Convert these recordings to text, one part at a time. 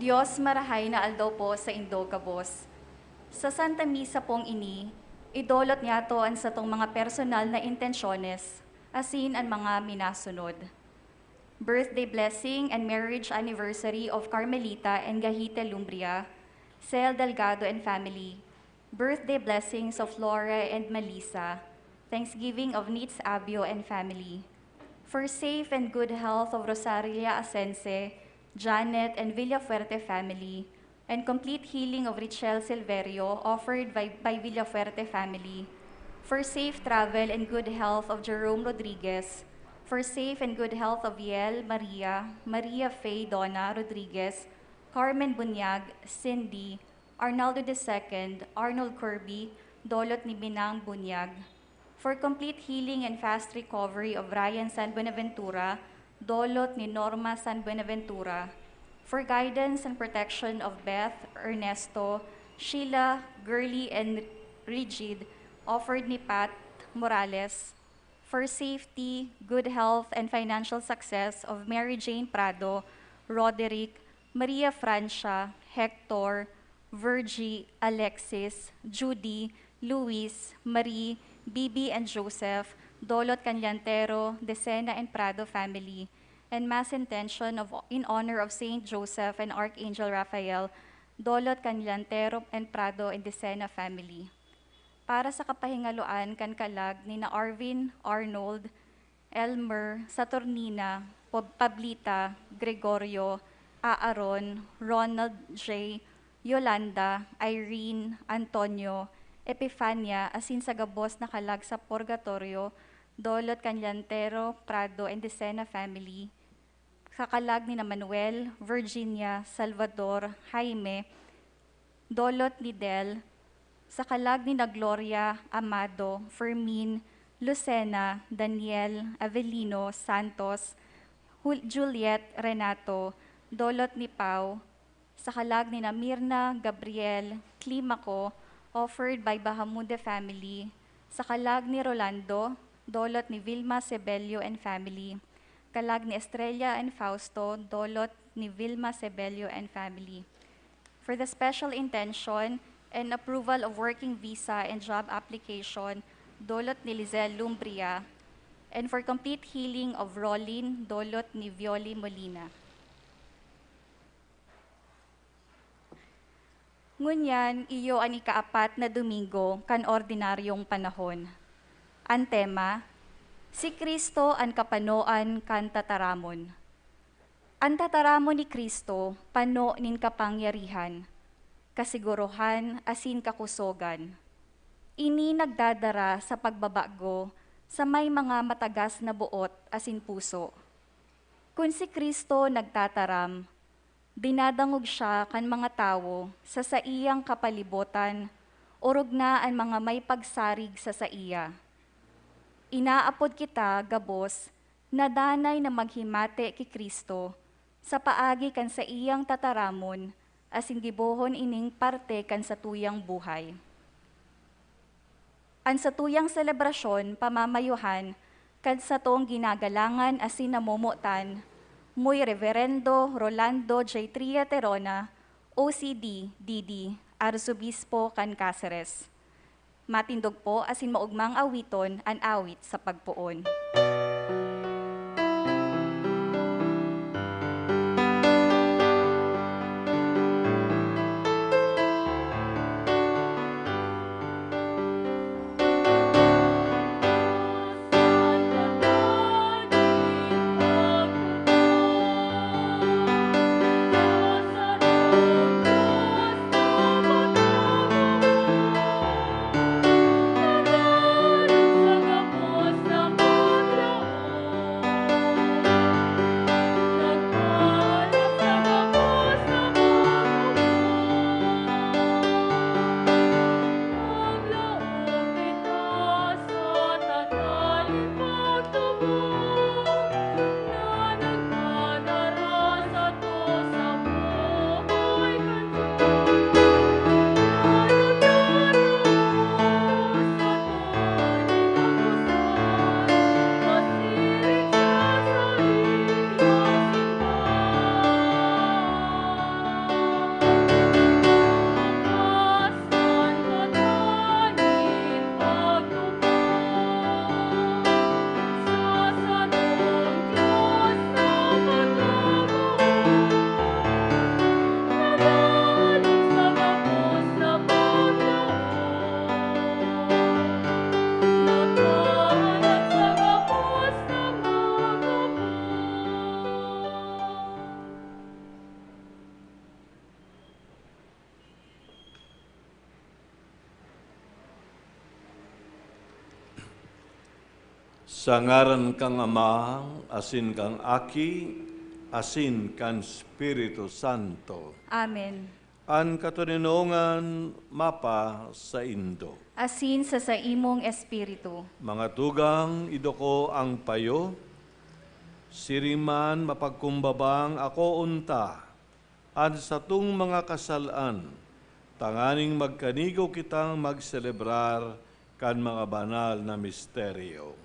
Diyos marahay na aldaw po sa Indogabos. Sa Santa Misa pong ini, idolot niya to ang sa tong mga personal na intensyones, asin ang mga minasunod. Birthday blessing and marriage anniversary of Carmelita and Gahite Lumbria, Cel Delgado and family. Birthday blessings of Laura and Melissa. Thanksgiving of Nitz Abio and family. For safe and good health of Rosaria Asense, Janet and Villafuerte family, and complete healing of Richel Silverio offered by Villafuerte family. For safe travel and good health of Jerome Rodriguez, for safe and good health of Yel Maria, Maria Faye Donna Rodriguez, Carmen Bunyag, Cindy, Arnaldo II, Arnold Kirby, Dolot ni Binang Bunyag. For complete healing and fast recovery of Ryan San Buenaventura, Dolot ni Norma San Buenaventura. For guidance and protection of Beth, Ernesto, Sheila, Gurley, and Rigid, offered ni Pat Morales. For safety, good health, and financial success of Mary Jane Prado, Roderick, Maria Francia, Hector, Virgie, Alexis, Judy, Luis, Marie, Bibi and Joseph, Dolot Canyantero, Decena and Prado family, and mass intention in honor of Saint Joseph and Archangel Raphael, Dolot Canyantero and Prado and Decena family. Para sa kapahingaluan kan kalag ni na Arvin, Arnold, Elmer, Saturnina, Pablita, Gregorio, Aaron, Ronald J., Yolanda, Irene, Antonio, Epifania, asin sa gabos na kalag sa Purgatorio, Dolot Canyantero, Prado, and Decena family, sa kalag ni na Manuel, Virginia, Salvador, Jaime, Dolot ni Del, sa kalag ni na Gloria, Amado, Fermin, Lucena, Daniel, Avelino, Santos, Juliet, Renato, Dolot ni Pau, sa kalag ni na Mirna, Gabriel, Climaco, offered by Bahamude family, sa kalag ni Rolando, Dolot ni Vilma Sebelio and family, kalag ni Estrella and Fausto, Dolot ni Vilma Sebelio and family. For the special intention and approval of working visa and job application, Dolot ni Lizelle Lumbria, and for complete healing of Rolin, Dolot ni Violi Molina. Ngunyan, iyo ang ikaapat na Domingo kan ordinaryong panahon. Ang tema, si Kristo ang kapanoan kan tataramon. Ang tataramon ni Kristo, pano nin kapangyarihan, kasiguruhan asin kakusogan. Ini nagdadara sa pagbabago sa may mga matagas na buot asin puso. Kung si Kristo nagtataram, dinadangog siya kan mga tao sa saiyang kapalibotan, orog na ang mga may pagsarig sa saiya. Inaapod kita, gabos, na danay na maghimate ki Kristo, sa paagi kan sa iyang tataramon, asin gibohon ining parte kan sa tuyang buhay. Ang sa tuyang selebrasyon, pamamayuhan, kan sa tong ginagalangan asin namumutan, muy Reverendo Rolando J. Tria Terona, OCD, DD, Arzobispo kan Cáceres. Matindog po asin maugmang awiton an awit sa pagpuon. Sa Sa ngaran kang Ama, asin kang Aki, asin kan Espiritu Santo. Amen. An katuninongan mapa sa Indo. Asin sa imong espiritu. Mga tugang idoko ang payo, siriman mapagkumbabang ako unta, an sa tung mga kasalan, tanganing magkanigo kitang magselebrar kan mga banal na misteryo.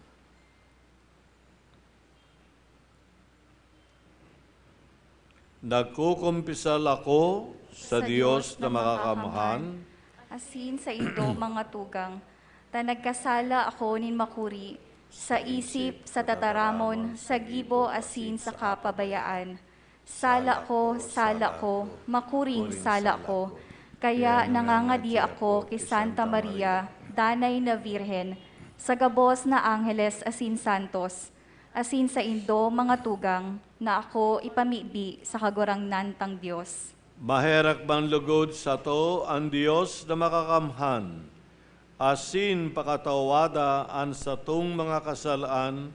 Nagkukumpisal ako sa Diyos na makakamhan, Asin sa indo mga tugang, ta nagkasala ako nin makuri, sa isip, sa tataramon, sa gibo asin sa kapabayaan. Sala ko, makuring sala ko, kaya nangangadi ako kay Santa Maria, Danay na Virhen, sa gabos na Angeles asin Santos, asin sa indo mga tugang, na ako ipamibi sa kagurang nantang Diyos. maherak bang lugod sa to ang Diyos na makakamhan, asin pakatawada an sa tung mga kasalaan,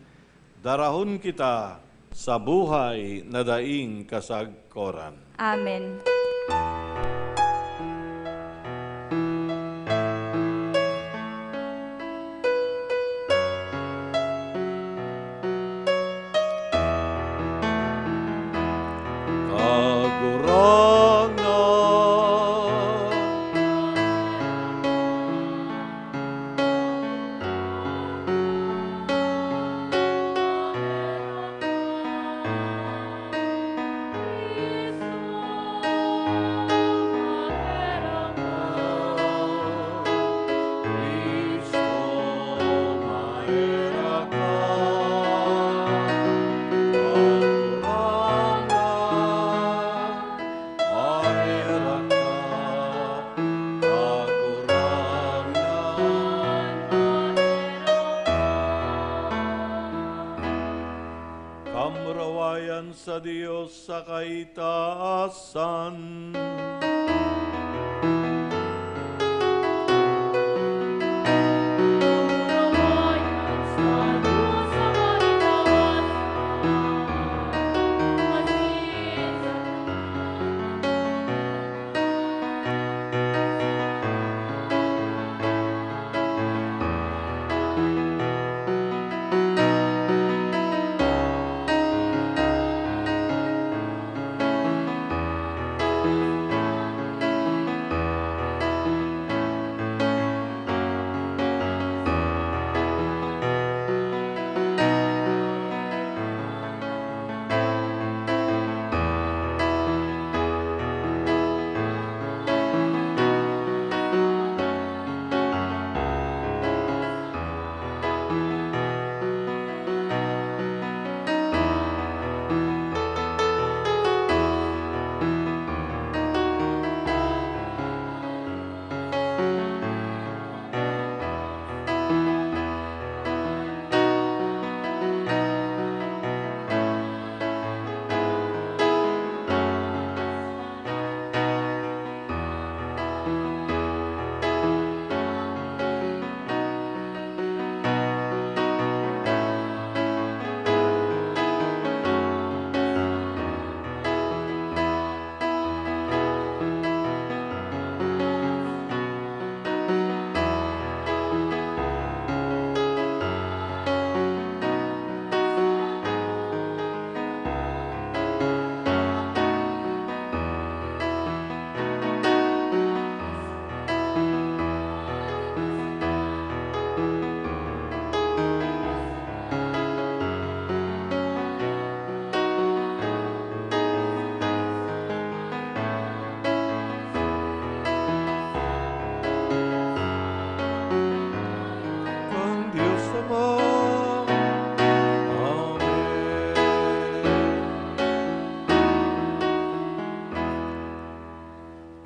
darahon kita sa buhay na daing kasagkoran. Amen. Kamurawayan sa Diyos sa kaitaasan.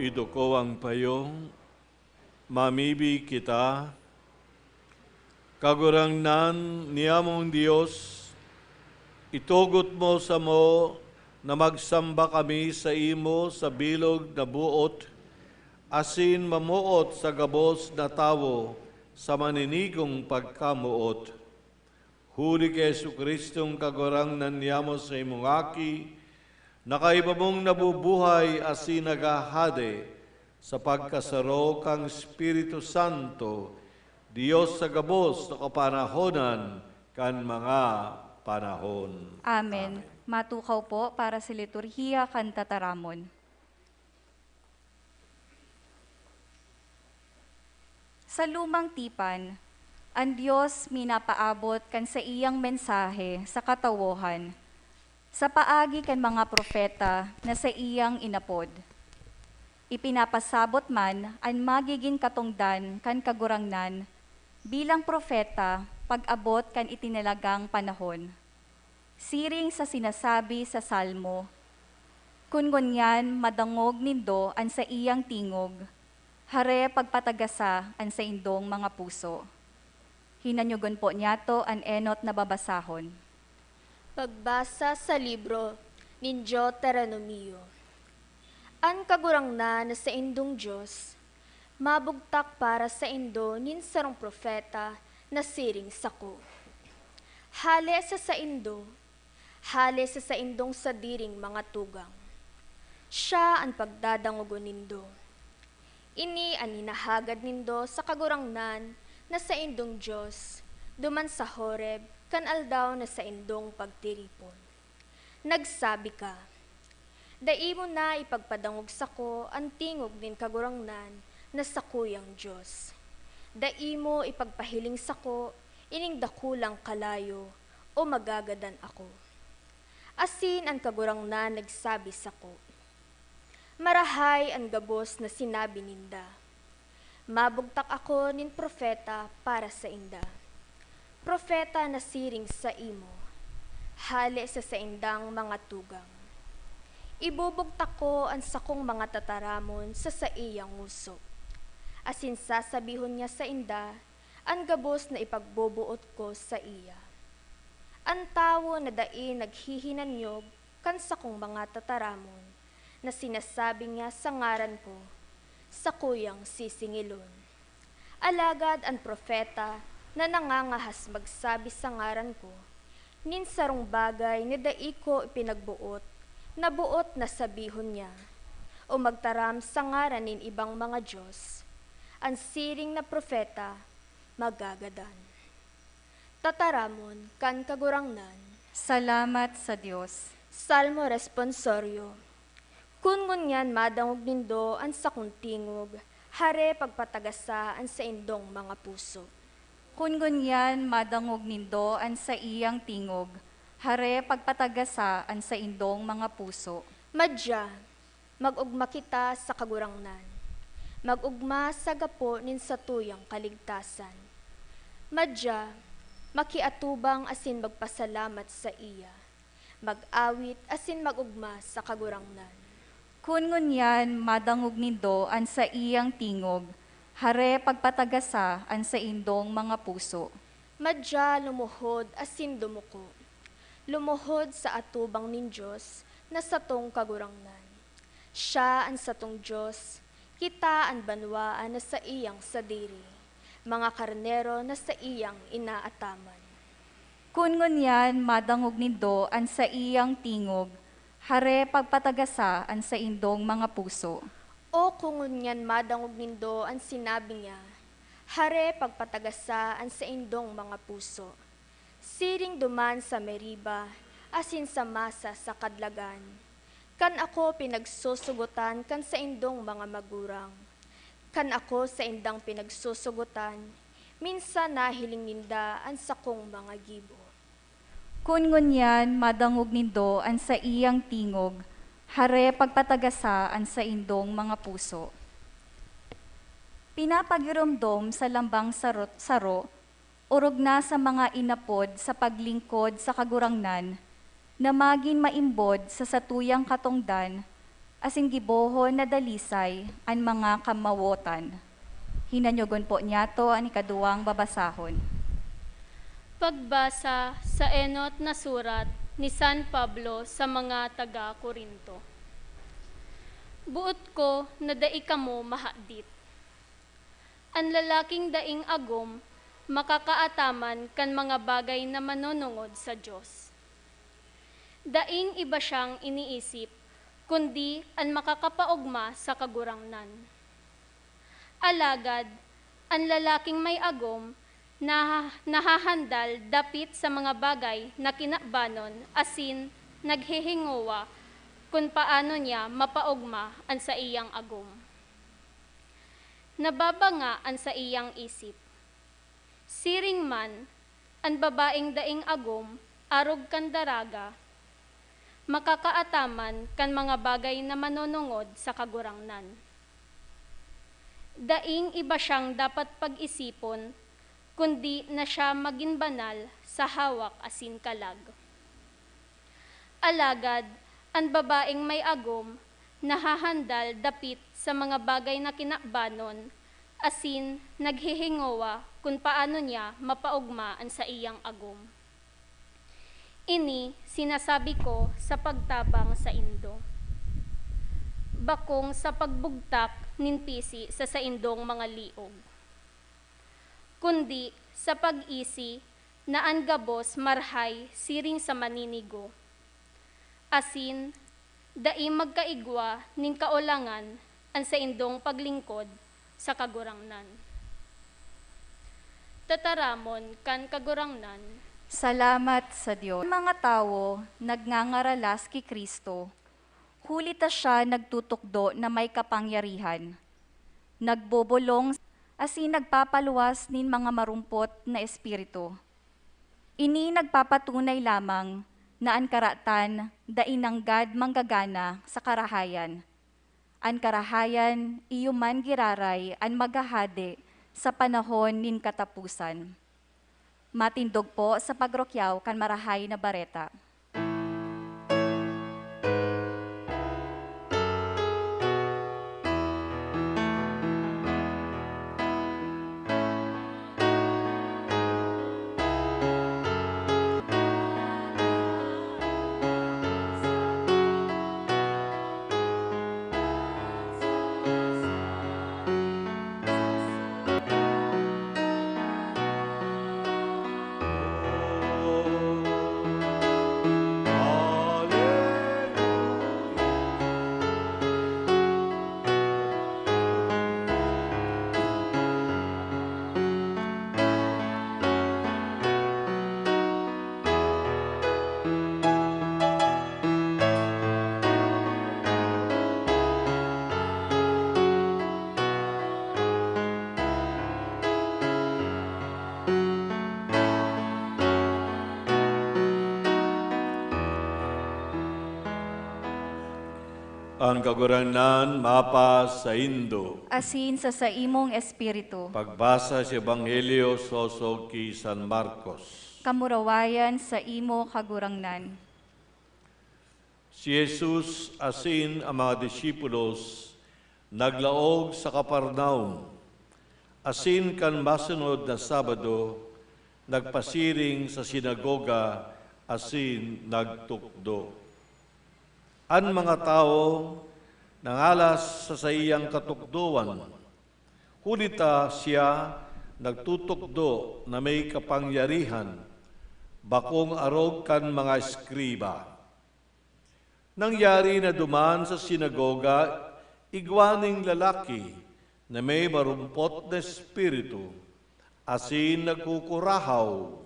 Idoko ang payong, mamibi kita, kagurangnan niyamong Diyos, itugot mo sa mo na magsamba kami sa imo sa bilog na buot, asin mamuot sa gabos na tawo sa maninigong pagkamuot. huli kay Yesu Kristong kagurang nanyamo sa imong aki, nakaiba mong nabubuhay asin nagahade sa pagkasaro kang Espiritu Santo, Diyos sa gabos na kapanahonan kan mga panahon. Amen. Matukaw po para sa liturhiya kan tataramon. Sa lumang tipan, ang Diyos minapaabot kan sa iyang mensahe sa katawohan, sa paagi kan mga propeta na sa iyang inapod. Ipinapasabot man ang magiging katungdan kan kagurangnan bilang propeta pag-abot kan itinalagang panahon. Siring sa sinasabi sa Salmo, kun ngunyan madangog nindo an sa iyang tingog, hare pagpatagasa an sa indong mga puso. Hinanyugon po niyato an enot na babasahon. Pagbasa sa libro ni Deuteronomio. An kagurangnan na sa indong Diyos, mabugtak para sa indo nin sarong propeta na siring sako. Hale sa indo, hale sa indong sadiring mga tugang. Siya ang pagdadangugon nindo. Ini ang hinahagad nindo sa kagurangnan na sa indong Diyos, duman sa Horeb, kan aldaw na sa indong pagtiripon. Nagsabi ka, dai mo na ipagpadangog sako ang tingog nin kagurangnan na sa kuyang Diyos. Dai mo ipagpahiling sako ining dakulang kalayo o magagadan ako. Asin ang kagurangnan nagsabi sako, marahay ang gabos na sinabi ninda. Mabugtak ako nin propeta para sa inda. Propeta na siring sa imo, hali sa indang mga tugang. Ibubugtak ko ang sakong mga tataramon sa iyang uso. Asin sasabihon niya sa inda, ang gabos na ipagbubuot ko sa iya. Ang tawo na dai naghihinanyog kan sakong mga tataramon, na sinasabi niya sa ngaran ko, sa kuyang sisingilon. Alagad ang propeta na nangangahas magsabi sa ngaran ko, nin sarong bagay ni dai ko ipinagbuot, na buot na sabihon niya, o magtaram sa ngaran nin ibang mga Diyos, ang siring na propeta magagadan. Tataramon kan kagurangnan. Salamat sa Diyos. Salmo responsorio. Kun ngunyan madangog nindo ang sakong tingog, hare pagpatagasa ang sa indong mga puso. Kun ngunyan madangog nindo an sa iyang tingog, hare pagpatagasa an sa indong mga puso. Madya, mag-ugma kita sa kagurangnan. Mag-ugma sa gapo nin sa tuyang kaligtasan. Madya, makiatubang asin magpasalamat sa iya. Mag-awit asin mag-ugma sa kagurangnan. Kun ngunyan madangog nindo an sa iyang tingog, hare pagpatagasa an sa indong mga puso. Madya lumuhod asin dumuko. Lumuhod sa atubang nin Diyos na satong kagurangnan. Siya ang satong Diyos, kita ang banwaan na sa iyang sadiri, mga karnero na sa iyang inaataman. Kun ngunyan madangog nindo an sa iyang tingog, hare pagpatagasa an sa indong mga puso. O kung ngunyan madangog nindo ang sinabi niya, hare pagpatagasa ang sa indong mga puso. Siring duman sa Meriba, asin sa masa sa kadlagan. Kan ako pinagsusugutan kan sa indong mga magurang. Kan ako sa indang pinagsusugutan, minsan nahiling ninda ang sakong mga gibo. Kun ngunyan madangog nindo an sa iyang tingog, hare pagpatagasa an sa indong mga puso. Pinapagiromdom sa lambang saro, urog na sa mga inapod sa paglingkod sa kagurangnan, na magin maimbod sa satuyang katongdan, asin gibohon na dalisay ang mga kamawotan. Hinanyogon po niyato ang ikaduwang babasahon. Pagbasa sa enot na surat ni San Pablo sa mga taga-Korinto. Buot ko na dai kamo mahadit. Ang lalaking daing agom, makakaataman kan mga bagay na manunungod sa Diyos. Daing iba siyang iniisip, kundi ang makakapaugma sa kagurangnan. Alagad, ang lalaking may agom na nahahandal dapit sa mga bagay na kinabanon, asin naghihinguwa kung paano niya mapaugma ang sa iyang agom. Nababanga ang sa iyang isip. Siring man, ang babaeng daing agom, arog kan daraga, makakaataman kan mga bagay na manunungod sa kagurangnan. Daing iba siyang dapat pag-isipon, kundi na siya maging banal sa hawak asin kalag. Alagad, ang babaeng may agom, nahahandal dapit sa mga bagay na kinabanon, asin naghihingowa kung paano niya mapaugma ang sa iyang agom. Ini sinasabi ko sa pagtabang sa indo. Bakong sa pagbugtak ninpisi sa saindong mga liog. Kundi sa pag-isi na ang gabos marhay siring sa maninigo. Asin, dai magkaigwa nin kaulangan ang saindong paglingkod sa kagurangnan. Tataramon kan kagurangnan. Salamat sa Diyos. Ang mga tao nagnangaralas kay Kristo, huli ta siya nagtutukdo na may kapangyarihan, nagbobulong asin nagpapaluwas nin mga marumpot na espiritu. Ini nagpapatunay lamang na ang karatan dainanggad manggagana sa karahayan. An karahayan iyuman giraray an magahade sa panahon nin katapusan. Matindog po sa pagrokyaw kan marahay na bareta. Ang kagurangnan mapas sa indo. Asin sa imong espiritu, Pagbasa sa Ebanghelyo sosog ki San Marcos. kamurawayan sa imo kagurangnan. Si Jesus asin ang mga disipulos naglaog sa Kaparnaum. Asin kan masunod na Sabado, nagpasiring sa sinagoga asin nagtukdo. An mga tao nangalas sa iyang katukduan. Hulita siya nagtutukdo na may kapangyarihan, bakong arog kan mga eskriba. Nangyari na duman sa sinagoga, igwaning lalaki na may marumpot na espiritu, asin nagkukurahaw,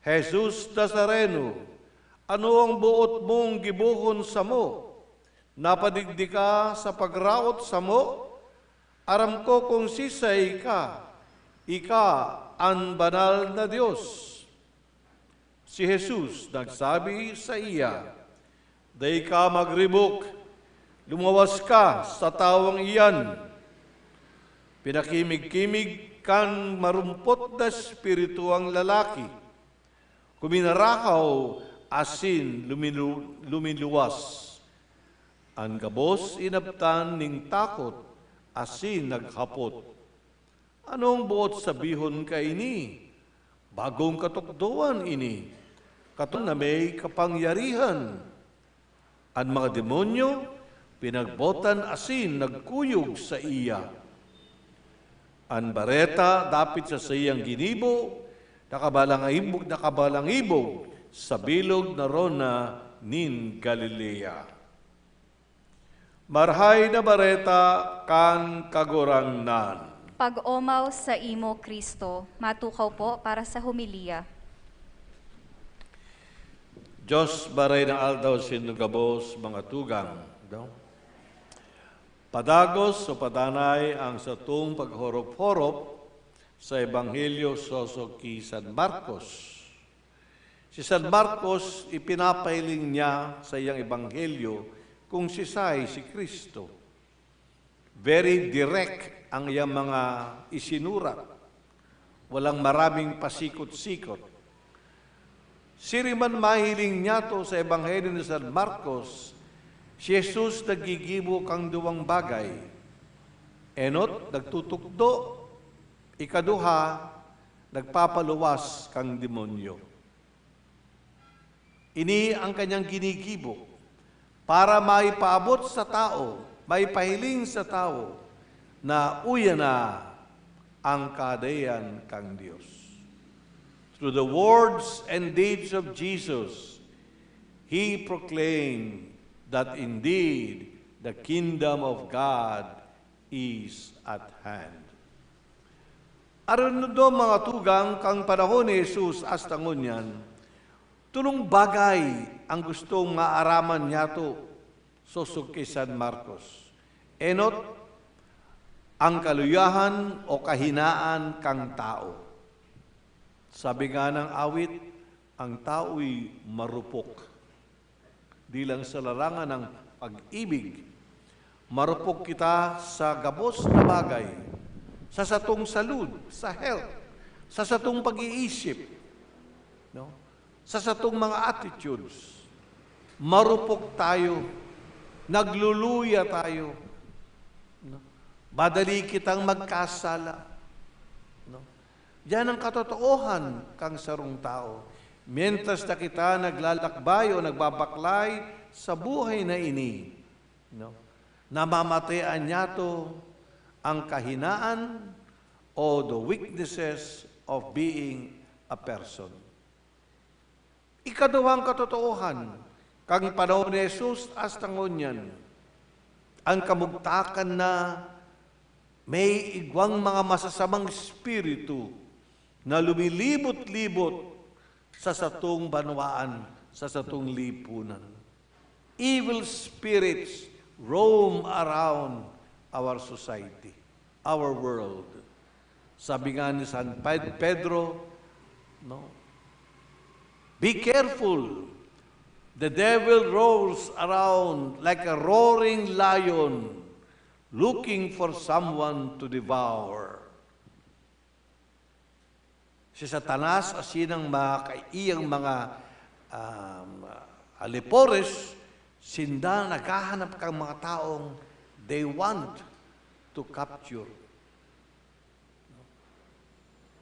Jesus Nazareno, ano ang buot mong gibuhon sa mo? Napadigdi ka sa pagraot sa mo? Aram ko kung sisay ka, ika ang banal na Diyos. Si Jesus nagsabi sa iya, "Day ka magribok, lumawas ka sa tawang iyan." Pinakimig-kimig kan marumpot na espiritu ang lalaki. Kuminarakaw asin lumiluwas. Ang gabos inabtan ning takot, asin naghapot. Anong buot sabihon ka ini? Bagong katukduan ini. Katon na may kapangyarihan. Ang mga demonyo, pinagbotan asin nagkuyog sa iya. An bareta dapit sa siyang ginibo, nakabalangibog sa bilog na Rona nin Galilea. Marhay na bareta kan kagurangnan. Pag-omaw sa imo, Kristo, matukaw po para sa humilya. Diyos baray ng aldaw sinugabos mga tugang. No? Padagos o padanay ang satong paghorop-horop sa Ebanghelyo sosoki San Marcos. Si San Marcos, ipinapahiling niya sa iyang Ebanghelyo kung si Kristo. Very direct ang iyang mga isinurat. Walang maraming pasikot-sikot. Siriman mahiling niya to sa Ebanghelyo ni San Marcos, si Jesus nagigibo kang duwang bagay. Enot, nagtutukdo. Ikaduha, nagpapaluwas kang demonyo. Ini ang kanyang ginigibo para maipaabot sa tao, maipahiling sa tao na uya na ang kadayan kang Diyos. Through the words and deeds of Jesus, He proclaimed that indeed the kingdom of God is at hand. Aron do mga tugang kang panahon ni Jesus astangonyan, tulong bagay ang gustong maaraman niya to susog kay San Marcos. Enot, ang kaluyahan o kahinaan kang tao. Sabi nga ng awit, ang tao'y marupok. Di lang sa larangan ng pag-ibig, marupok kita sa gabos na bagay, sa satong salud, sa health, sa satong pag-iisip, no? Sa satong mga attitudes. Marupok tayo, nagluluya tayo, no? Madali kitang magkasala. No? Yan ang katotoohan kang sarong tao. Mientras na kita naglalakbay o nagbabaklay sa buhay na ini, no? Namamatayan niya to ang kahinaan o the weaknesses of being a person. Ikaduhang katotoohan, kang panahon ni Jesus astangonyan, ang kamugtakan na may igwang mga masasamang espiritu na lumilibot-libot sa satong banwaan, sa satong lipunan. Evil spirits roam around our society, our world. Sabi nga ni San Pedro, no? Be careful. The devil roars around like a roaring lion, looking for someone to devour. Si Satanas, asinang iyang mga alipores, sinda naghahanap kang mga taong they want to capture.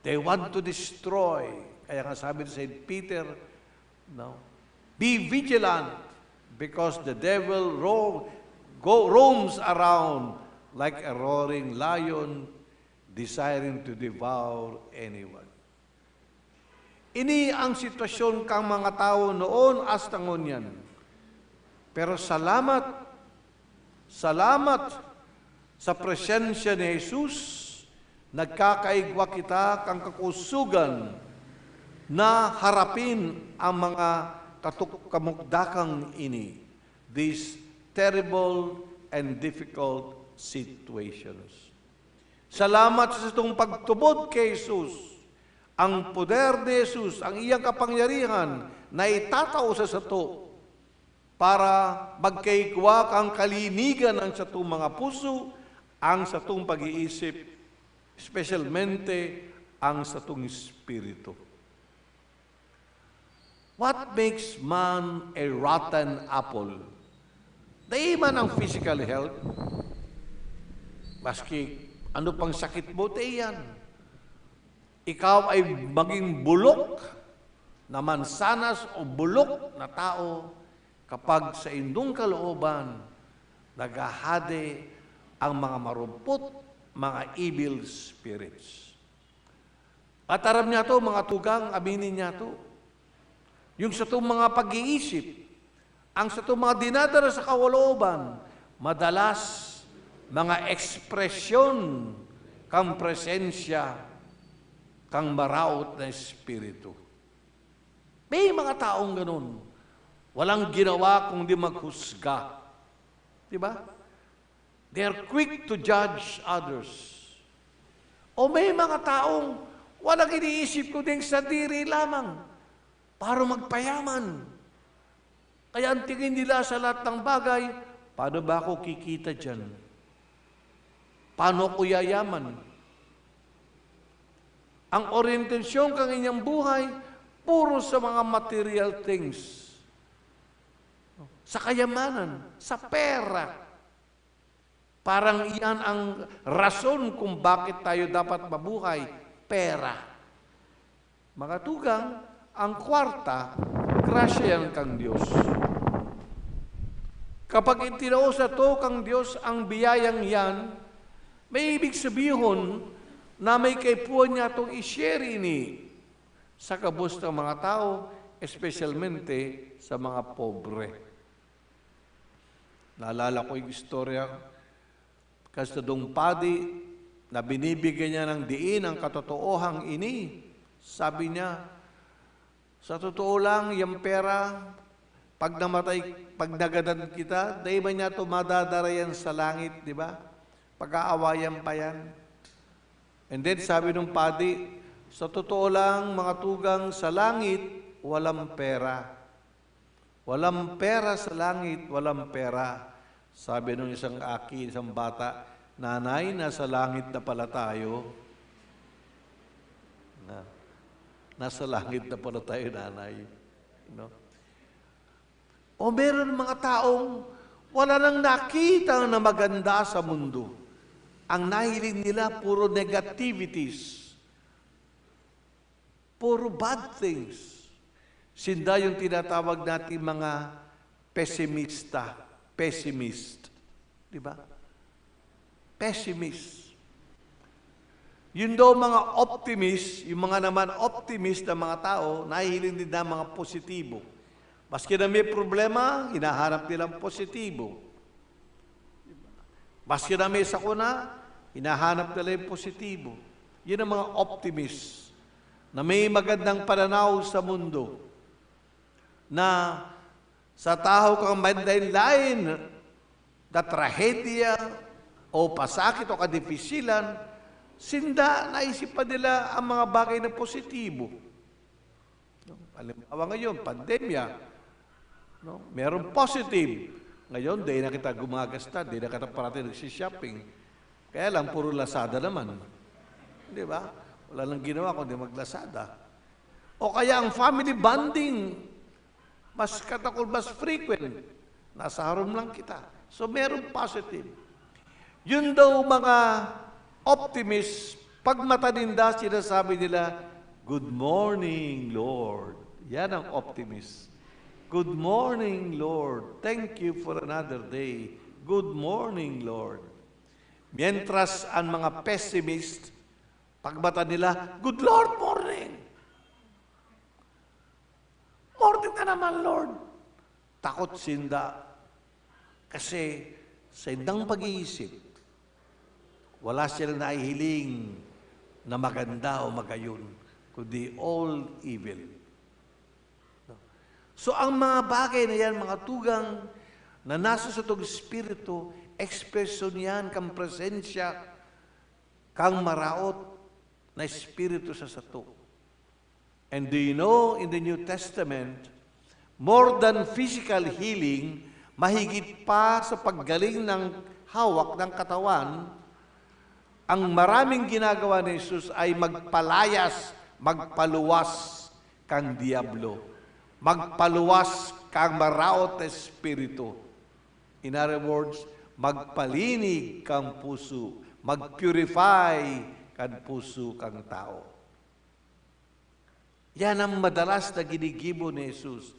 They want to destroy. Kaya nga sabi ni St. Peter, no? Be vigilant because the devil roams around like a roaring lion desiring to devour anyone. Ini ang sitwasyon kang mga tao noon astangon yan. Pero salamat sa presensya ni Jesus, nagkakaigwa kita kang kakusugan na harapin ang mga kamukdakang ini, these terrible and difficult situations. Salamat sa itong pagtubod kay Jesus. Ang poder ni Jesus, ang iyang kapangyarihan na itatao sa sato para magkaigwa kang kalinigan ang satong mga puso, ang satong pag-iisip, especialmente ang satong espiritu. What makes man a rotten apple? Di man ang physical health. Maski ano pang sakit mo, yan. Ikaw ay maging bulok na mansanas o bulok na tao kapag sa indong kalooban naghahade ang mga marumpot, mga evil spirits. At aram niya to, mga tugang, aminin niya to. Yung sa itong mga pag-iisip, ang sa itong mga dinadala sa kawalooban, madalas mga ekspresyon kang presensya, kang maraot na espiritu. May mga taong ganun. Walang ginawa kundi maghusga. Diba? They are quick to judge others. O may mga taong walang iniisip kundi sa diri lamang para magpayaman. Kaya ang tingin nila sa lahat ng bagay, paano ba ako kikita dyan? Paano ako yayaman? Ang orientasyon kang inyong buhay, puro sa mga material things. Sa kayamanan, sa pera. Parang iyan ang rason kung bakit tayo dapat mabuhay, pera. Mga tugang, ang kwarta, grasya yan kang Diyos. Kapag itinao sa to kang Diyos ang biyayang yan, may ibig sabihin na may kaipuan niya itong i-share ini sa kabus ng mga tao, espesyalmente sa mga pobre. Naalala ko yung istorya, kasi dong padi na binibigyan niya ng diin ang katotoohang ini. Sabi niya, sa totoo lang, yung pera, pag namatay, pag nagadan kita, dahil ba niya ito madadara yan sa langit, di ba? Pag-aawayan pa yan. And then sabi ng padi, sa totoo lang, mga tugang, sa langit, walang pera. Walang pera sa langit, walang pera. Sabi nung isang bata, nanay, nasa langit na pala tayo. Nasa langit na pala tayo, nanay. No? O meron mga taong wala nang nakita na maganda sa mundo. Ang nahiling nila, puro negativities. Puro bad things. Sinda yung tinatawag natin mga pessimist. Di ba? Pessimist. Yun daw mga optimist, yung mga naman optimist na mga tao, nahihiling din na mga positibo. Maski na may problema, hinahanap nilang positibo. Maski na may sakuna, hinahanap nila yung positibo. Yun ang mga optimist na may magandang pananaw sa mundo. Na sa tao kang mandain-lain na trahedya o pasakit o kadipisilan, sinda naisip pa nila ang mga bagay na positibo. Halimbawa ngayon, pandemya, no? Meron positive. Ngayon, di na kita gumagasta, di na kita parating nagsishopping. Kaya lang, puro Lazada naman. Di ba? Wala lang ginawa kundi mag-Lazada. O kaya ang family bonding, mas frequent. Nasa harem lang kita. So, meron positive. Yun daw mga optimist, pag mataninda, sinasabi nila, "Good morning, Lord." Yan ang optimist. Good morning, Lord. Thank you for another day. Good morning, Lord. Mientras ang mga pessimist, pagbata nila, "Good Lord, morning." Morning na naman, Lord. Takot sinda. Kasi sa indang pag-iisip, wala silang naihiling na maganda o magayon, kundi all evil. So ang mga bagay na yan, mga tugang, na nasa sa itong Espiritu, ekspresyon yan, kang presensya, kang maraot na Espiritu sa sato. And do you know, in the New Testament, more than physical healing, mahigit pa sa paggaling ng hawak ng katawan, ang maraming ginagawa ni Jesus ay magpalayas, magpaluwas kang diablo. Magpaluwas kang maraot na espiritu. In other words, magpalinig kang puso, magpurify kang puso kang tao. Yan ang madalas na ginigibo ni Jesus.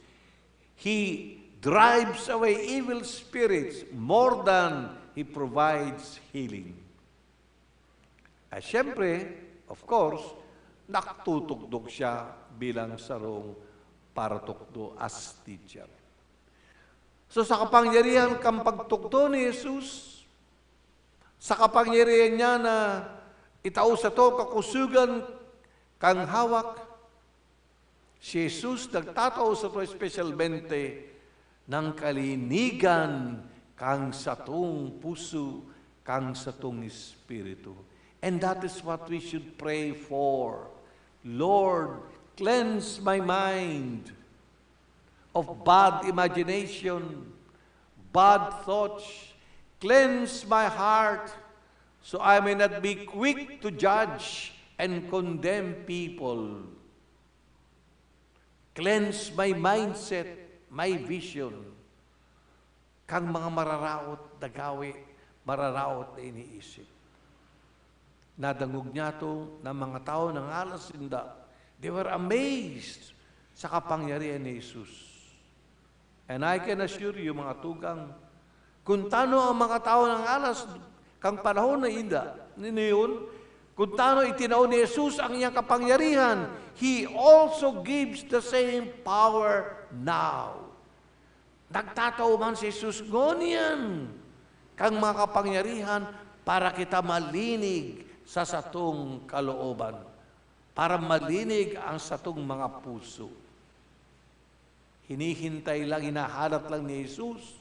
He drives away evil spirits more than He provides healing. Siyempre, of course, nakatutugdog siya bilang sarong para tukdo as teacher. So sa kapangyarihan kang pagtukdo ni Jesus, sa kapangyarihan niya na itao sa to kakusugan kang hawak, si Jesus nagtatao sa to espesyalmente ng kalinigan kang satong puso, kang satong espiritu. And that is what we should pray for. Lord, cleanse my mind of bad imagination, bad thoughts. Cleanse my heart so I may not be quick to judge and condemn people. Cleanse my mindset, my vision. Kang mga mararaot na gawi, mararaot na iniisip. Nadangog niya to ng mga tao ng alas sinda. They were amazed sa kapangyarihan ni Jesus. And I can assure you, mga tugang, kung tano ang mga tao ng alas, kang panahon na inda, niyon, kung tano itinaw ni Jesus ang iyang kapangyarihan, He also gives the same power now. Nagtatao man si Jesus, ngonyan, kang mga kapangyarihan para kita malinig sa satong kalooban, para malinig ang satong mga puso. Hinihintay lang, hinahanap lang ni Jesus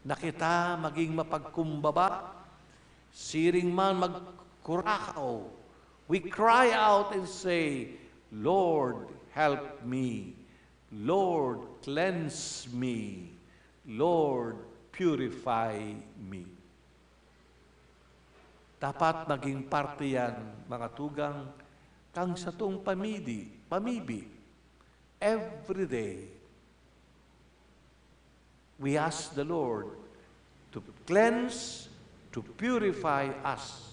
na kita maging mapagkumbaba, siring man magkurakaw. We cry out and say, Lord, help me. Lord, cleanse me. Lord, purify me. Dapat maging parte yan, mga tugang, kang satong pamibi. Every day, we ask the Lord to cleanse, to purify us,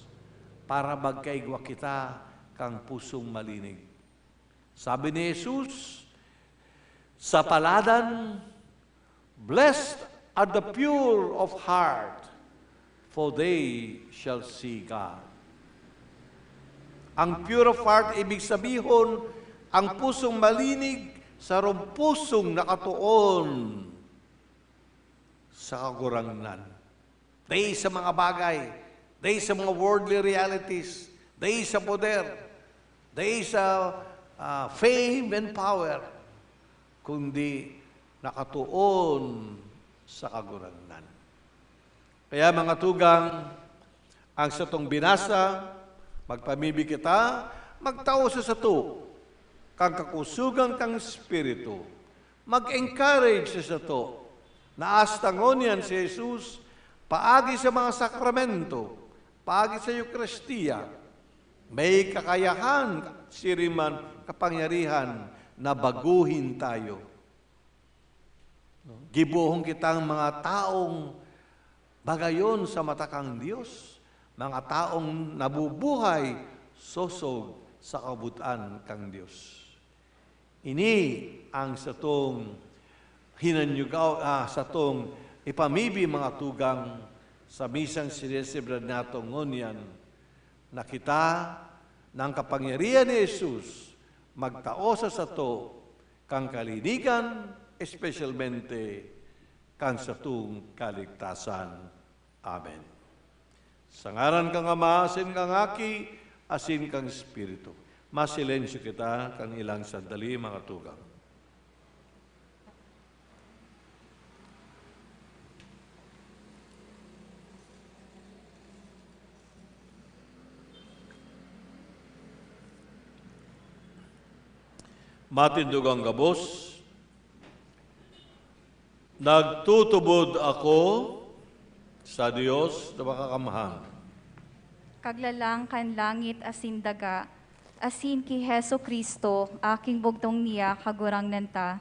para magkaigwa kita kang pusong malinig. Sabi ni Jesus, sa paladan, blessed are the pure of heart, for they shall see God. Ang pure of heart, ibig sabihin, ang pusong malinig, sarong pusong nakatuon sa kagurangan. Dahil sa mga bagay, dahil sa mga worldly realities, dahil sa poder, dahil sa fame and power, kundi nakatuon sa kagurangan. Kaya mga tugang, ang satong binasa, magpamibi kita, magtao sa sato, kang kakusugang kang espiritu, mag-encourage sa sato, naastangon yan si Jesus, paagi sa mga sakramento, paagi sa Eucharistia, may kakayahan, siriman, kapangyarihan, na baguhin tayo. Gibuhong kitang mga taong bagayon sa mata kang Diyos, mga taong nabubuhay, sosog sa kabutan kang Diyos. Ini ang satong hinanyugaw, satong ipamibi mga tugang sa misang sinesebra nato ngunyan, na kita ng kapangyarihan ni Jesus magtao sa sato kang kalinigan, espesyalmente kang satong kaligtasan. Amen. Sa ngaran kang Ama, asin kang Aki, asin kang Espiritu. Masilensyo kita kang ilang sandali, mga tugang. Matindugang gabos, nagtutubod ako sa Diyos na makakamahal. Kaglalang kan langit asin daga, asin ki Heso Kristo, aking bugtong niya kagurang nanta,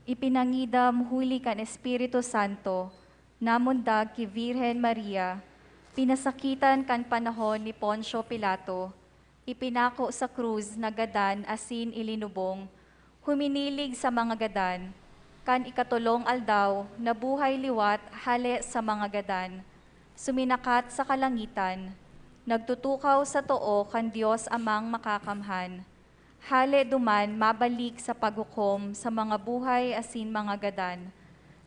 ipinangidam huli kan Espiritu Santo, namundag ki Virhen Maria, pinasakitan kan panahon ni Poncio Pilato, ipinako sa krus na gadan asin ilinubong, huminilig sa mga gadan, kan ikatulong aldaw, nabuhay liwat hale sa mga gadan, suminakat sa kalangitan, Nagtutukaw sa too kan Dios amang makakamhan. Hale duman mabalik sa paghukom sa mga buhay asin mga gadan.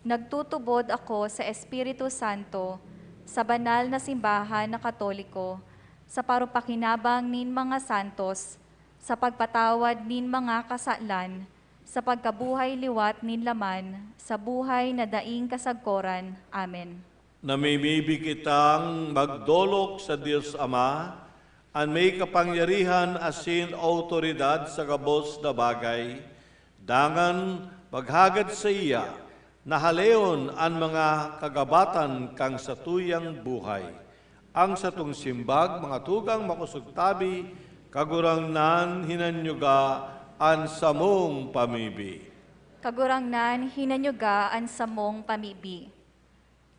Nagtutubod ako sa Espiritu Santo, sa banal na simbahan na Katoliko, sa parupakinabang nin mga santos, sa pagpatawad nin mga kasalan, sa pagkabuhay liwat nin laman, sa buhay na daing kasagkoran. Amen. Namimibi kitang magdolok sa Diyos Ama, ang may kapangyarihan asin autoridad sa gabos na bagay, dangan maghagad sa iya, nahaleon ang mga kagabatan kang satuyang buhay. Ang satong simbag, mga tugang makusugtabi, kagurangnan hinanyuga ang samong pamibi. Kagurangnan hinanyuga an samong pamibi.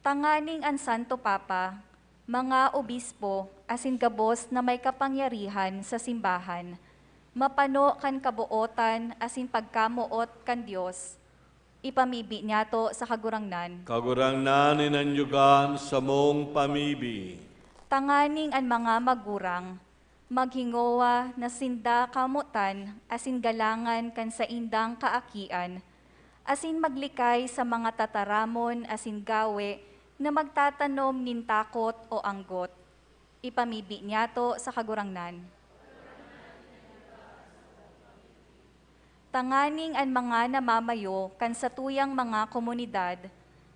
Tanganing an Santo Papa, mga obispo, asin gabos na may kapangyarihan sa simbahan, mapano kan kabuotan asin pagkamuot kan Dios, ipamibi niyato sa kagurangnan. Kagurangnan hinanyugan sa mong pamibi. Tanganing an mga magurang, maghingowa na sinda kamutan asin galangan kan sa indang kaakian, asin maglikay sa mga tataramon asin gawe na magtatanom nin takot o anggot. Ipamibi niyato sa kagurangnan. Tanganing an mga namamayo kan sa tuyang mga komunidad,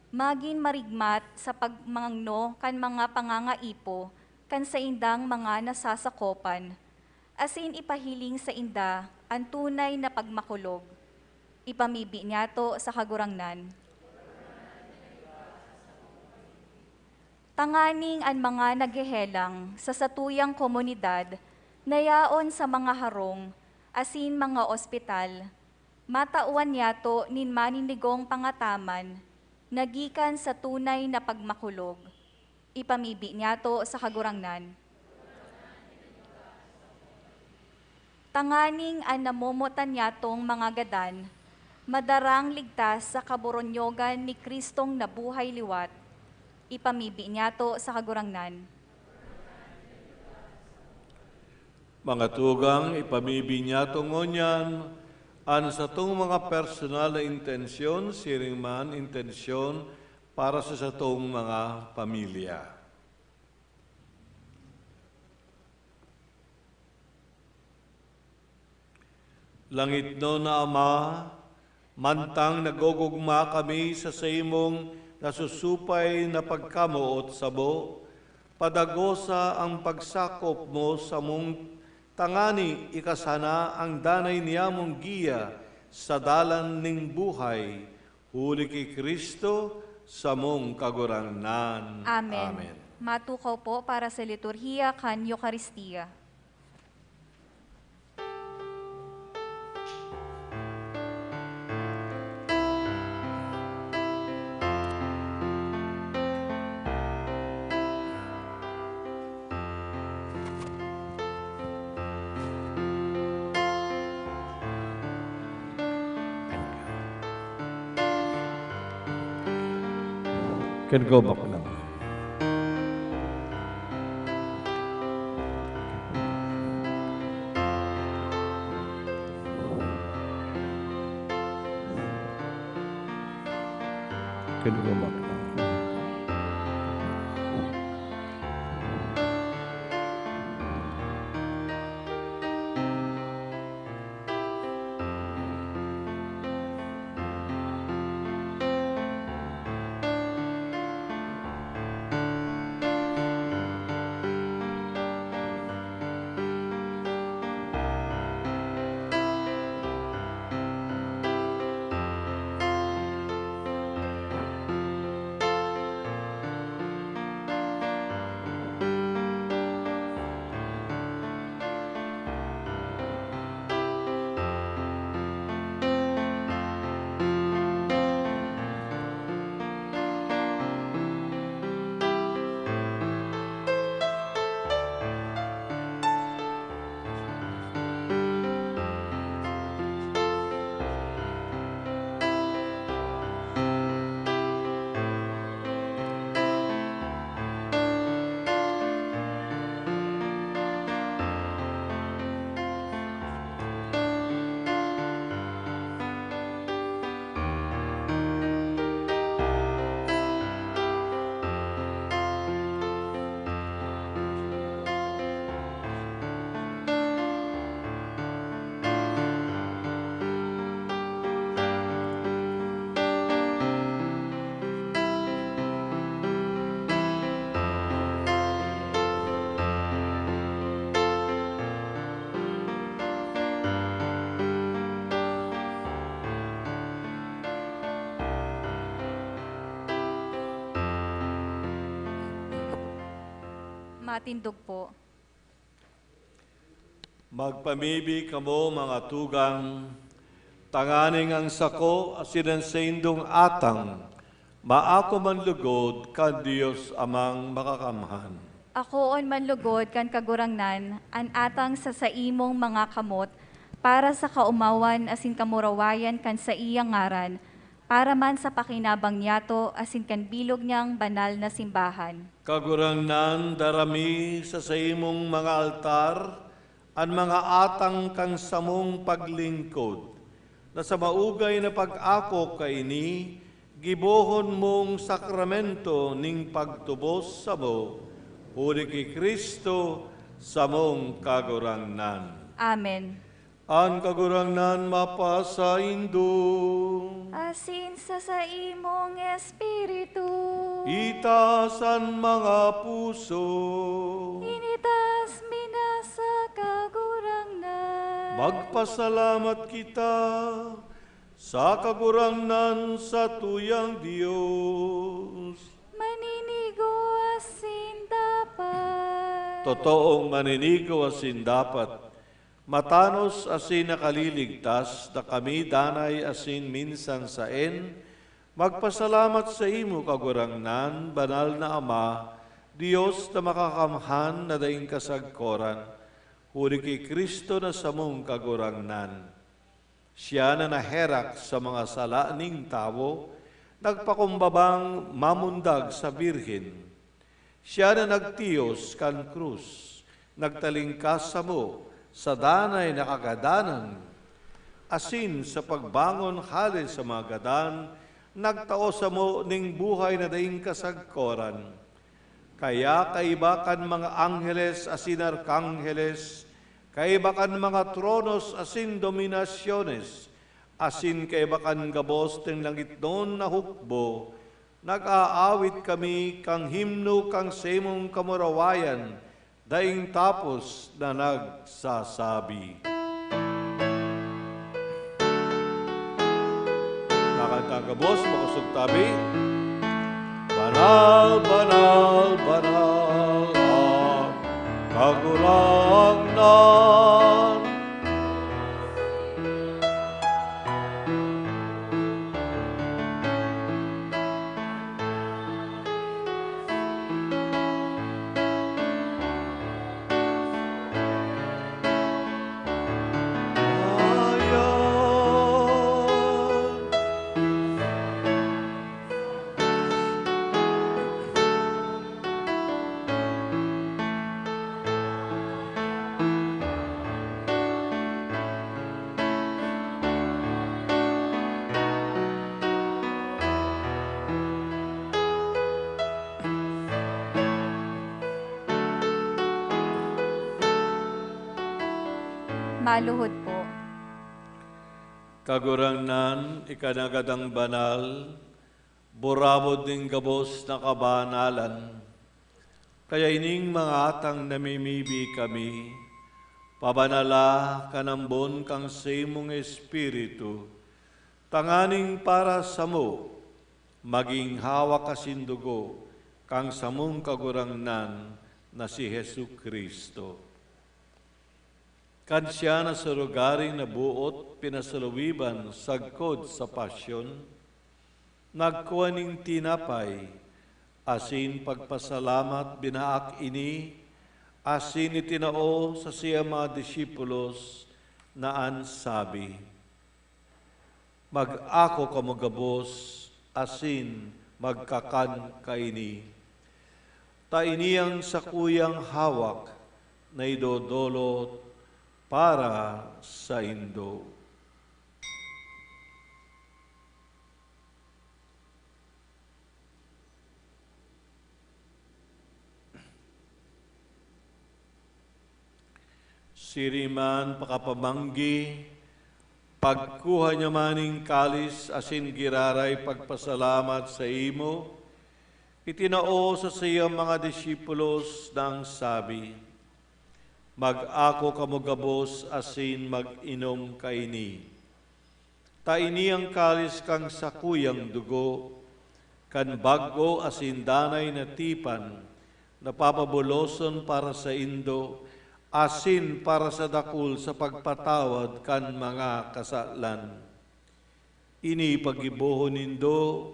maging marigmat sa pagmangno kan mga pangangaipo kan sa indang mga nasasakopan, asin ipahiling sa inda ang tunay na pagmakulog. Ipamibi niyato sa kagurangnan. Tanganing ang mga naghehelang sa satuyang komunidad, nayaon sa mga harong, asin mga ospital, matauan niyato nin maninigong pangataman, nagikan sa tunay na pagmakulog. Ipamibi niyato sa kagurangnan. Tanganing ang namumutan niyatong mga gadan, madarang ligtas sa kaboronyogan ni Kristong nabuhay liwat, ipamibi niyato sa kagurangnan. Mga tugang, ipamibi niya tungonyan, an sa tong mga personal na intensyon, siring man intensyon para sa satong mga pamilya. Langit no na Ama, mantang nagugugma kami sa imong nasusupay na pagkamuot sabo, padagosa ang pagsakop mo sa mong tangani ikasana ang danay niya mong giya sa dalan ning buhay, huli kay Kristo sa mong kagurangnan. Amen. Matukaw po para sa liturhiya kan Eucharistia. Can go back lang. Can go back lang. Matindog po. Magpamibi kamo mga tugang, tanganing ang sako asin ang saindong atang, maako man lugod kan Dios amang makakamhan. Ako on manlugod kan kagurangnan, an atang sa saimong mga kamot, para sa kaumawan asin kamurawayan kan sa iyang ngaran, para man sa pakinabang niyato asin kan bilog niyang banal na simbahan. Kagurangnan darami sa saimong mga altar, ang mga atang kang samong paglingkod, na sa maugay na pag-ako kaini, gibohon mong sakramento ning pagtubos sa mo, huli kay Kristo sa mong kagurangnan. Amen. Ang kagurangnan mapasaindo, Asin sa saimong espiritu, itasan mga puso, initas minasa kagurangnan. magpasalamat kita sa kagurangnan sa tuyang Diyos. Maninigo asin dapat. Totoong maninigo asin dapat, matanos asin nakaliligtas, na kami danay asin minsan saen, magpasalamat sa imo kagurangnan, banal na Ama, Diyos na makakamhan na daing kasagkoran, huli kay Kristo na samong kagurangnan. Siya na naherak sa mga sala ning tawo, nagpakumbabang mamundag sa birhen. Siya na nagtiyos kan krus, nagtalingkas sa mo, sa danay na kagadanan, asin sa pagbangon hali sa mga gadan, nagtao sa mo ning buhay na daing kasagkoran. Kaya kaibakan mga angheles asin arkangheles, kaibakan mga tronos asin dominasyones, asin kaibakan gabos ng langit noon na hukbo, nag-aawit kami kang himno kang semong kamurawayan, daing tapos na nagsasabi. Nakantang gabos, makasugtabi. Banal, banal, banal ang kagurangnan. Maluhod po. Kagurangnan, ikanagadang banal, buramod ning gabos na kabanalan. Kaya ining mga atang namimibi kami, pabanala kanambon kang semong espiritu, tanganing para sa mo, maging hawak kasindugo, kang samong kagurangnan na si Hesu Kristo. Kad siya na sa lugaring nabuot, pinasaluwiban, sagkod sa pasyon, nagkuha ning tinapay, asin pagpasalamat binaak ini, asin itinao sa siya mga disipulos, naan sabi, mag-ako kamagabos, asin magkakan kaini. Ta iniyang sakuyang hawak na idodolot para sa Indo. Siriman pakapamanggi, pagkuha niya maning kalis asin giraray pagpasalamat sa imo, itinao sa siyang mga disipulos nang sabi, mag-ako kamugabos asin mag-inom kaini. Ta ini ang kalis kang sakuyang dugo, kan bago asin danay na tipan, napapabuloson para sa indo, asin para sa dakul sa pagpatawad kan mga kasalan. Ini pagibuhon nindo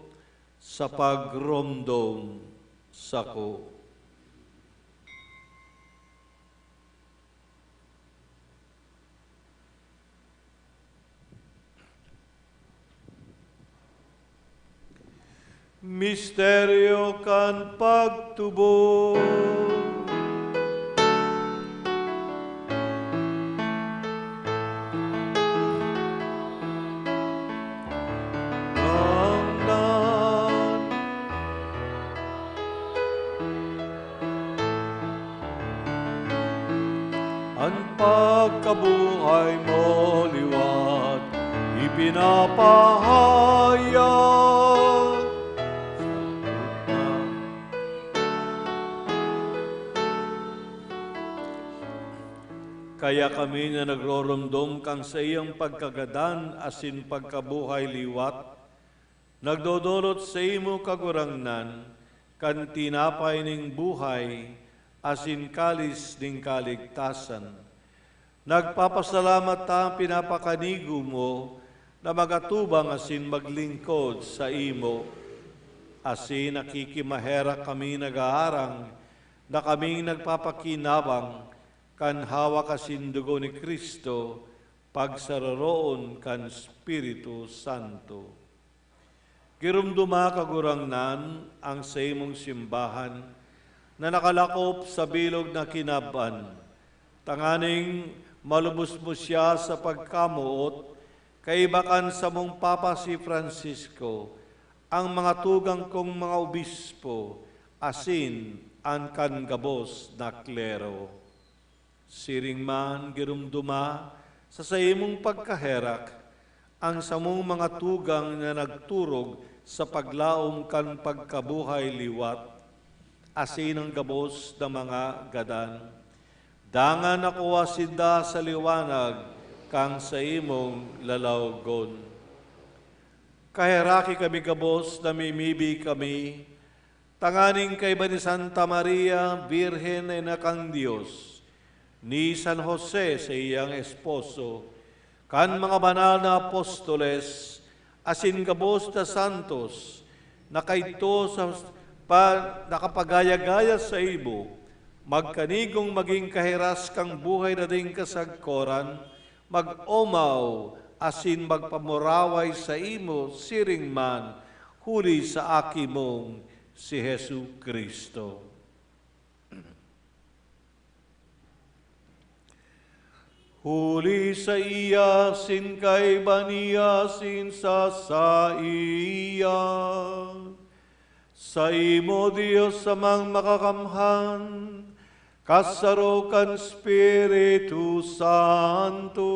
sa pagromdom sako. Misteryo kan pagtubo. Ang pagkabuhay mo liwat, ipinapahayag. Kaya kami na nagroromdom kang sa iyang pagkagadan asin pagkabuhay liwat, nagdodolot sa imo kagurangnan, kan tinapay ning buhay, asin kalis ning kaligtasan. Nagpapasalamat ta pinapakanigo mo, na magatubang asin maglingkod sa imo. Asin nakikimahera kami nag-aarang, na kaming nagpapakinabang, kan hawak asin dugo ni Kristo, pagsararoon kan Espiritu Santo. Girumduma kagurangnan ang sa imong simbahan, na nakalakop sa bilog na kinaban, tanganing malubos mo siya sa pagkamuot, kaibakan sa mong Papa si Francisco, ang mga tugang kong mga obispo, asin ang kangabos na klero. Siring man girumduma sa imong pagkaherak, ang samong mga tugang na nagturog sa paglaom kan pagkabuhay liwat, asin ang gabos na mga gadan. Dangan ako asinda sa liwanag, kang sa imong lalawgon. Kaheraki kami gabos, namimibi kami, tanganing kay ba ni Santa Maria, Birhen ay nakang Diyos, ni San Jose sa iyang esposo, kan mga banal na apostoles, asin gabos na santos, na kaito sa nakapagaya-gaya sa ibo, magkanigong maging kahiras kang buhay na ding kasagkoran, mag-omaw, asin magpamuraway sa imo, siring man, huli sa aki mong si Jesu Kristo. Huli sa iya, sin kay baniya, sin sa iya. Sa imo, Diyos, samang makakamhan, kasarukan Espiritu Santo.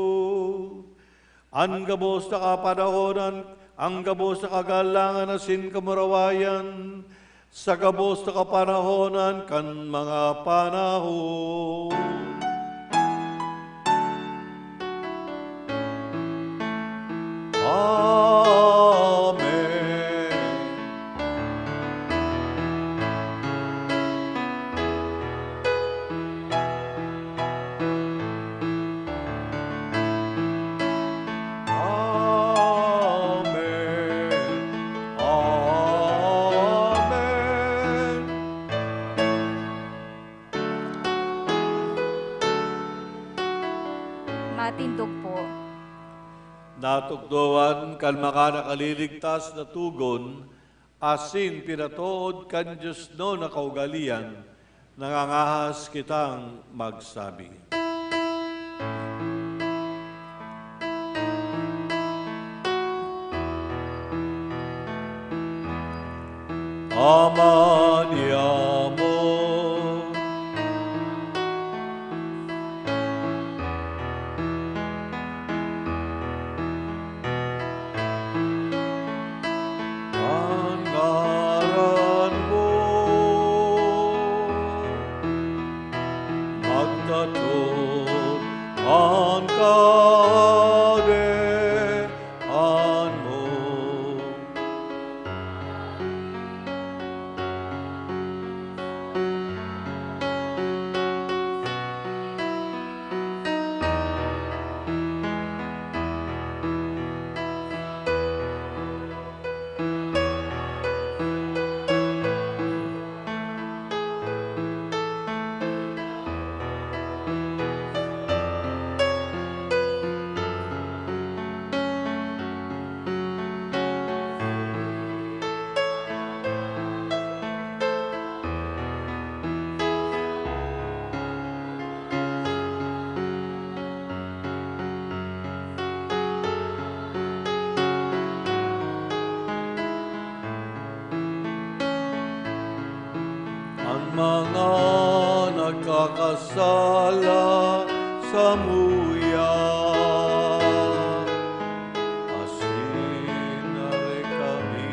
Ang gabos na kapanahonan, ang gabos na kagalangan na sin kamurawayan, sa gabos na kapanahonan, kan mga panahon. Amen. Amen. Amen. Matindog po. Natugdoan kan mga nakaliligtas na tugon, asin pinatuod kan Diyos no na kaugalian, nangangahas kitang magsabi. Ama niamo, ngaran mo, magtatod ang kadean mo. nagkakasala sa muya. Asin na rin kami.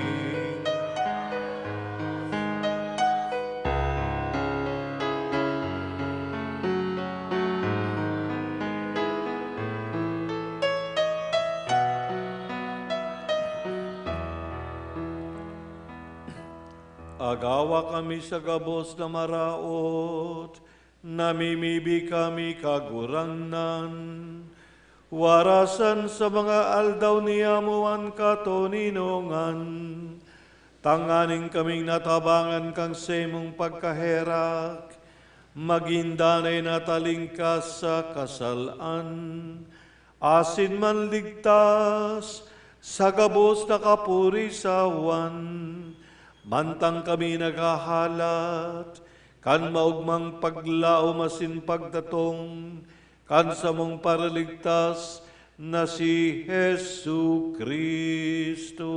Agawa kami sa gabos na maraot, namimibi kami kagurangnan. Warasan sa mga aldaw niyamuan katoninongan, tanganing kaming natabangan kang semong pagkaherak, magindanay natalingkas sa kasalan, asin man ligtas, sa gabos na kapuri sawan, mantang kami naghahalat, kan maugmang paglao masin pagdatong, kan sa mong paraligtas na si Jesu Kristo.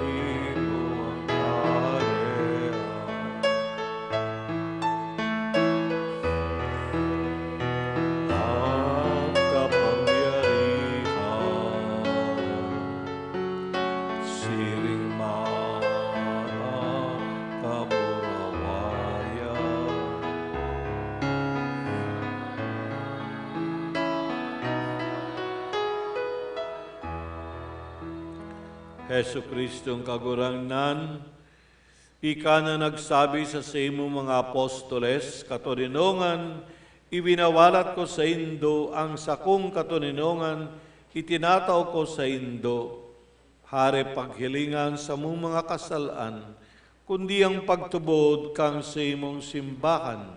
Imo ang kaya, ang kapangyarihan, siring kamurawayan. Hesu Kristong kagurangnan, ika na nagsabi sa simo mga apostoles, katoninongan, ibinawalat ko sa Indo ang sakong katoninongan, itinataw ko sa Indo. Hare paghilingan sa mong mga kasalaan, kundi ang pagtubod kang sa imong simbahan.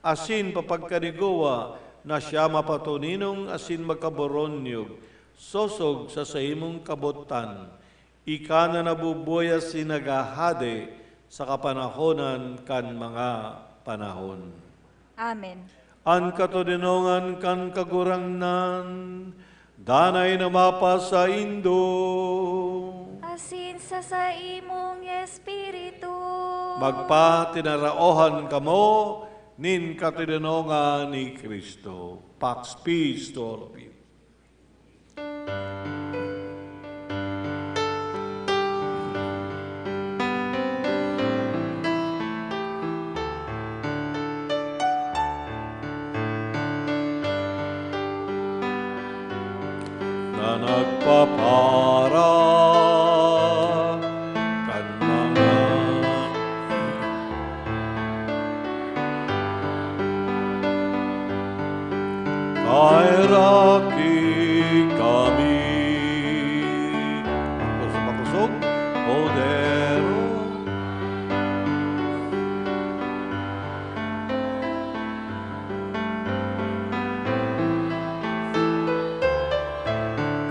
Asin papagkanigawa na siya mapatuninong asin magkaboronyog, sosog sa imong kabotan. Ika na nabubuya sinagahade sa kapanahonan kan mga panahon. Amen. An katoninongan kan kagurangnan, danay na mapa sa Indo. Asin sa imong espiritu. Magpa tinaraohan kamo, nin katoninongan ni Kristo. Pax peace to all of you. Na nagpapara kan mga kairaki kami makusog podero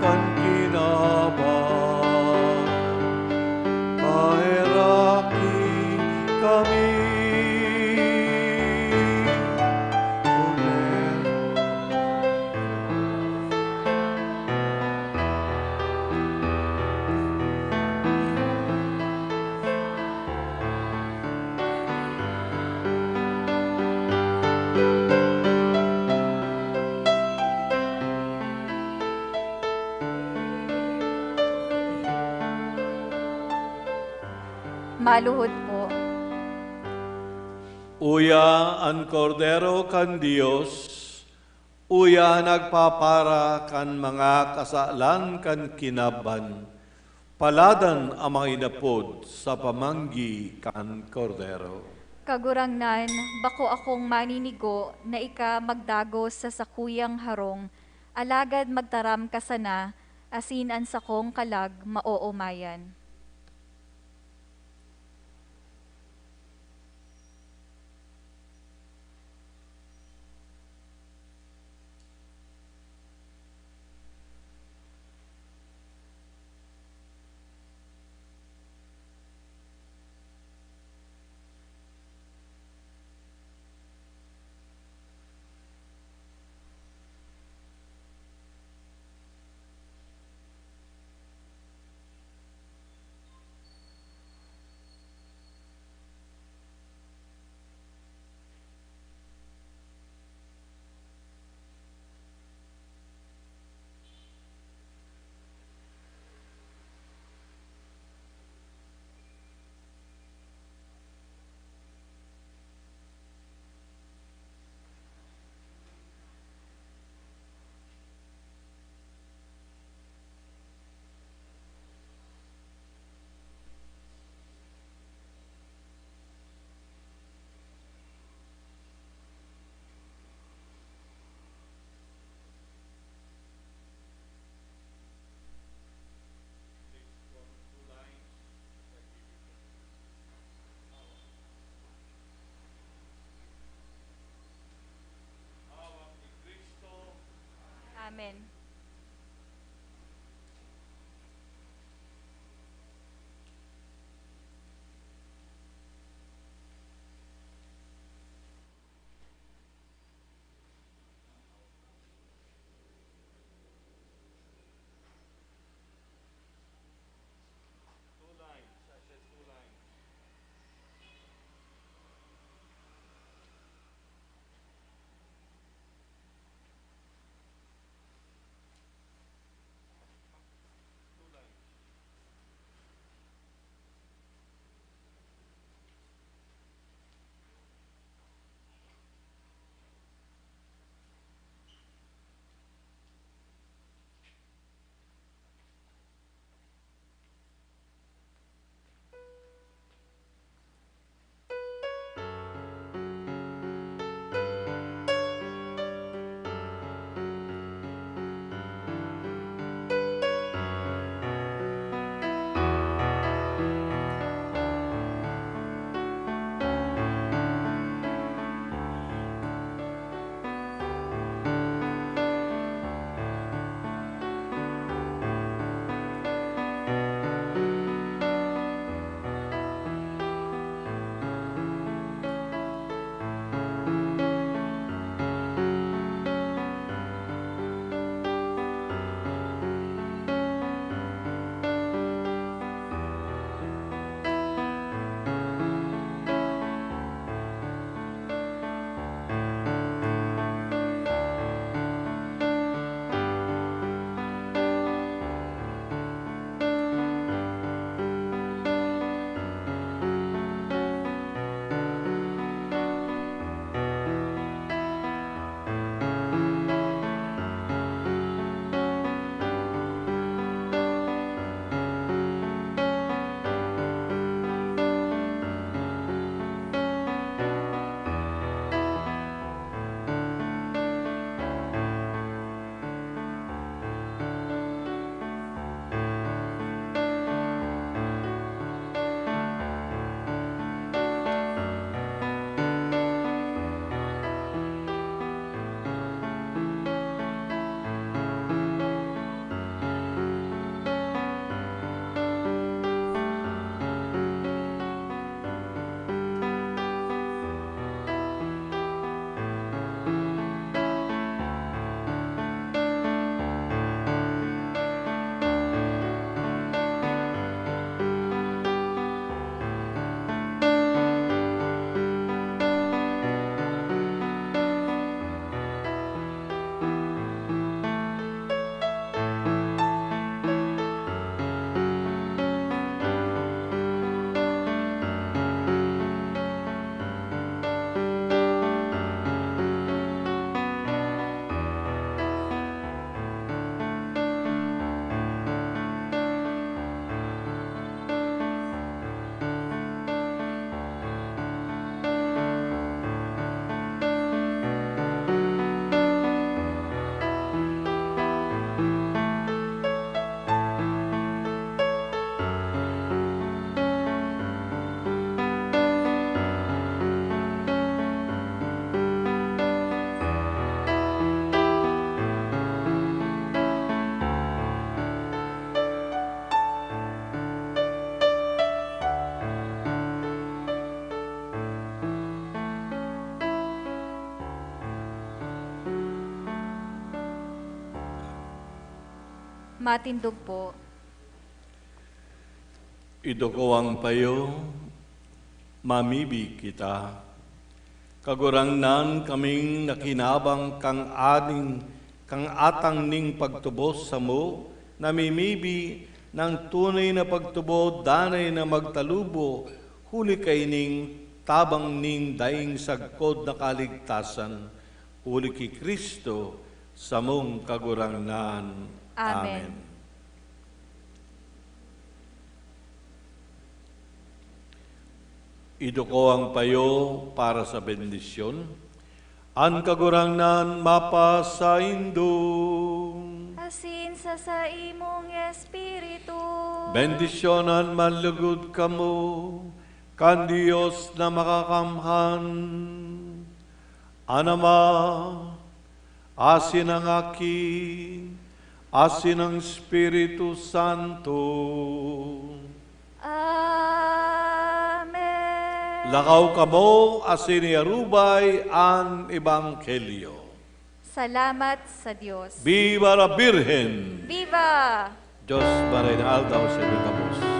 kan kinabang kairaki kami Maluhod po. Uya ang kordero kan Dios, uya nagpapara kan mga kasalan kan kinaban, paladan ang mga inapod sa pamanggi kan kordero. Kagurangnan, bako akong maninigo na ika magdagos sa sakuyang harong, alagad magtaram ka sana, asin an sakong kalag maoomayan. Amen. Matindog po. Iduko ang payo, mamibi kita. Kagurangnan kaming nakinabang kang atang ning pagtubos sa mo, namimibi ng tunay na pagtubo, danay na magtalubo, huli kay ning tabang ning daing sagkod na kaligtasan, huli ki Kristo sa mong kagurangnan. Amen. Iduko ang payo para sa bendisyon. An kagurangnan mapa sa indong. Asin sa imong espiritu. Bendisyonan manlugod kamo, kan Diyos na makakamhan. Anama, asin ng aki, asin ng Espiritu Santo. Amen. Lakaw kamo, asin ni Arubay ang Ebanghelyo. Salamat sa Diyos. Viva la Virgen! Viva! Diyos maray na aldaw sa inyo kabos.